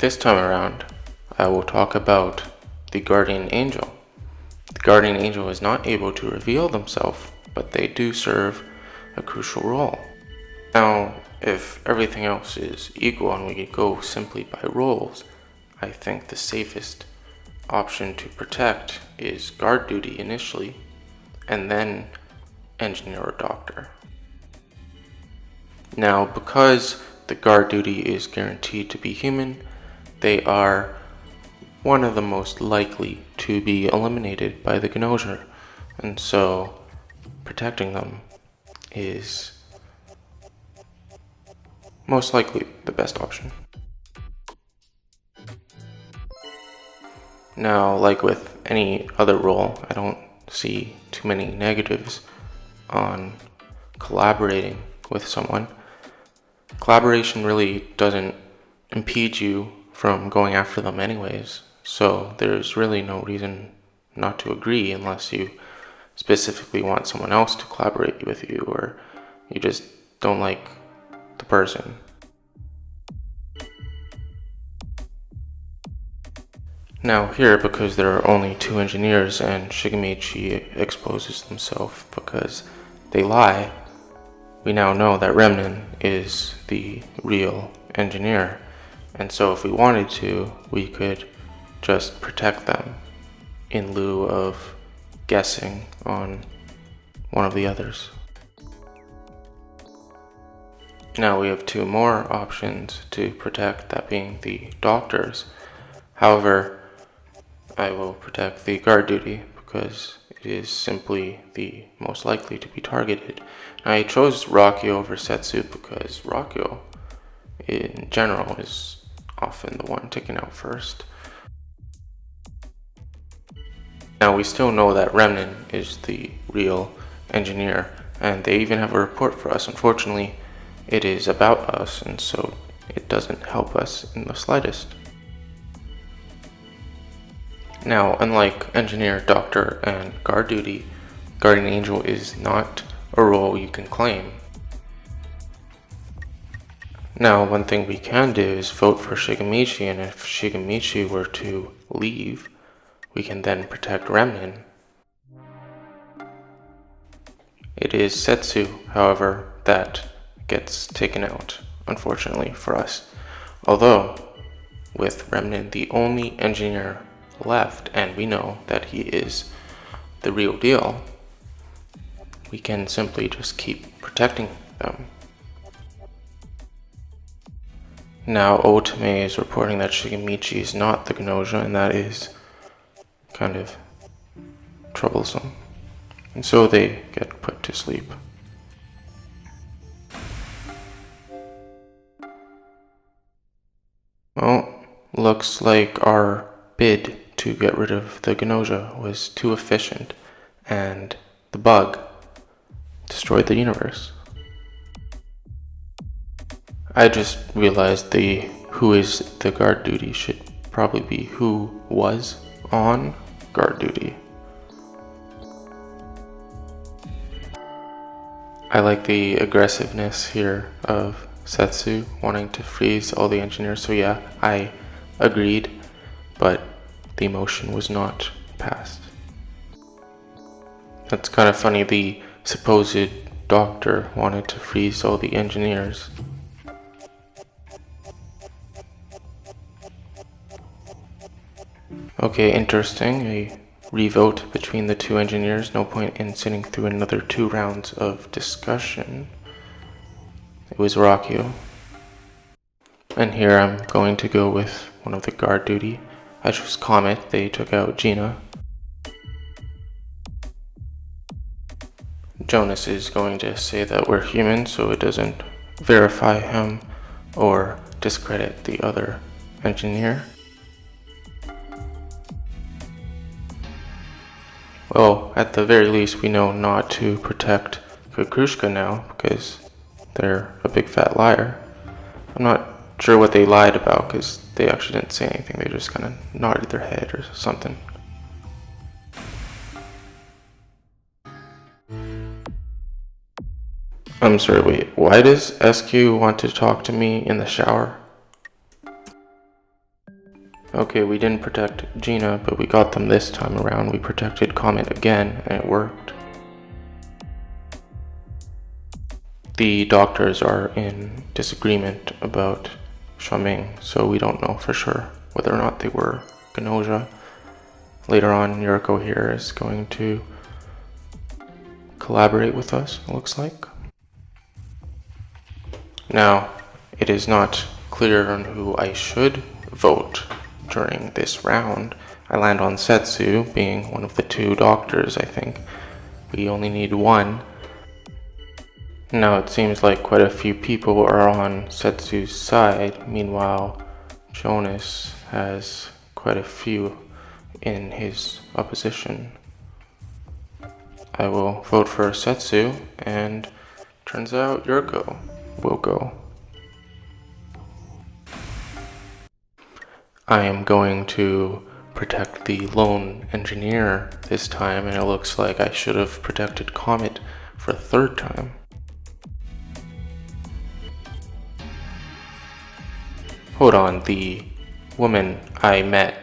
This time around, I will talk about the guardian angel. The guardian angel is not able to reveal themselves, but they do serve a crucial role. Now, if everything else is equal and we go simply by roles, I think the safest option to protect is guard duty initially, and then engineer or doctor. Now, because the guard duty is guaranteed to be human, they are one of the most likely to be eliminated by the Gnosia, and so protecting them is most likely the best option. Now, like with any other role, I don't see too many negatives on collaborating with someone. Collaboration really doesn't impede you from going after them anyways, so there's really no reason not to agree unless you specifically want someone else to collaborate with you or you just don't like the person. Now here, because there are only two engineers and Shigemichi exposes himself because they lie, we now know that Remnin is the real engineer, and so if we wanted to, we could just protect them in lieu of guessing on one of the others. Now we have two more options to protect, that being the doctors. However, I will protect the guard duty because it is simply the most likely to be targeted. I chose Rakio over Setsu because Rakio in general is often the one taken out first. Now we still know that Remnin is the real engineer, and they even have a report for us. Unfortunately, it is about us, and so it doesn't help us in the slightest. Now, unlike engineer, doctor, and guard duty, guardian angel is not a role you can claim. Now, one thing we can do is vote for Shigemichi, and if Shigemichi were to leave, we can then protect Remnin. It is Setsu, however, that gets taken out, unfortunately for us. Although, with Remnin the only engineer left, and we know that he is the real deal, we can simply just keep protecting them. Now Otome is reporting that Shigemichi is not the Gnosia, and that is kind of troublesome. And so they get put to sleep. Well, looks like our bid to get rid of the Gnosia was too efficient, and the bug destroyed the universe. I just realized the who is the guard duty should probably be who was on guard duty. I like the aggressiveness here of Setsu wanting to freeze all the engineers, so yeah, I agreed, but the motion was not passed. That's kind of funny, the supposed doctor wanted to freeze all the engineers. Okay, interesting, a revote between the two engineers, no point in sitting through another 2 rounds of discussion. It was Rakio. And here I'm going to go with one of the guard duty. I chose Comet, they took out Gina. Jonas is going to say that we're human, so it doesn't verify him or discredit the other engineer. Well, at the very least, we know not to protect Kukushka now, because they're a big fat liar. I'm not sure what they lied about, because they actually didn't say anything, they just kind of nodded their head or something. I'm sorry, wait, why does SQ want to talk to me in the shower? Okay, we didn't protect Gina, but we got them this time around. We protected Comet again, and it worked. The doctors are in disagreement about Xiaoming, so we don't know for sure whether or not they were Gnosia. Later on, Yuriko here is going to collaborate with us, it looks like. Now, it is not clear on who I should vote during this round. I land on Setsu, being one of the two doctors, I think. We only need one. Now it seems like quite a few people are on Setsu's side. Meanwhile, Jonas has quite a few in his opposition. I will vote for Setsu, and turns out Yuriko will go. I am going to protect the lone engineer this time, and it looks like I should have protected Comet for a third time. Hold on, the woman I met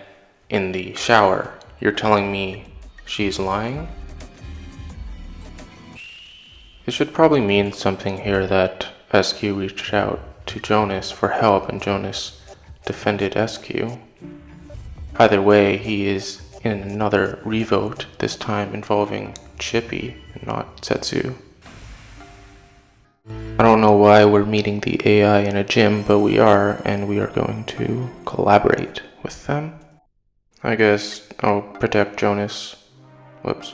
in the shower, you're telling me she's lying? It should probably mean something here that SQ reached out to Jonas for help and Jonas defended SQ. Either way, he is in another revote, this time involving Chippy and not Setsu. I don't know why we're meeting the AI in a gym, but we are, and we are going to collaborate with them. I guess I'll protect Jonas. Whoops.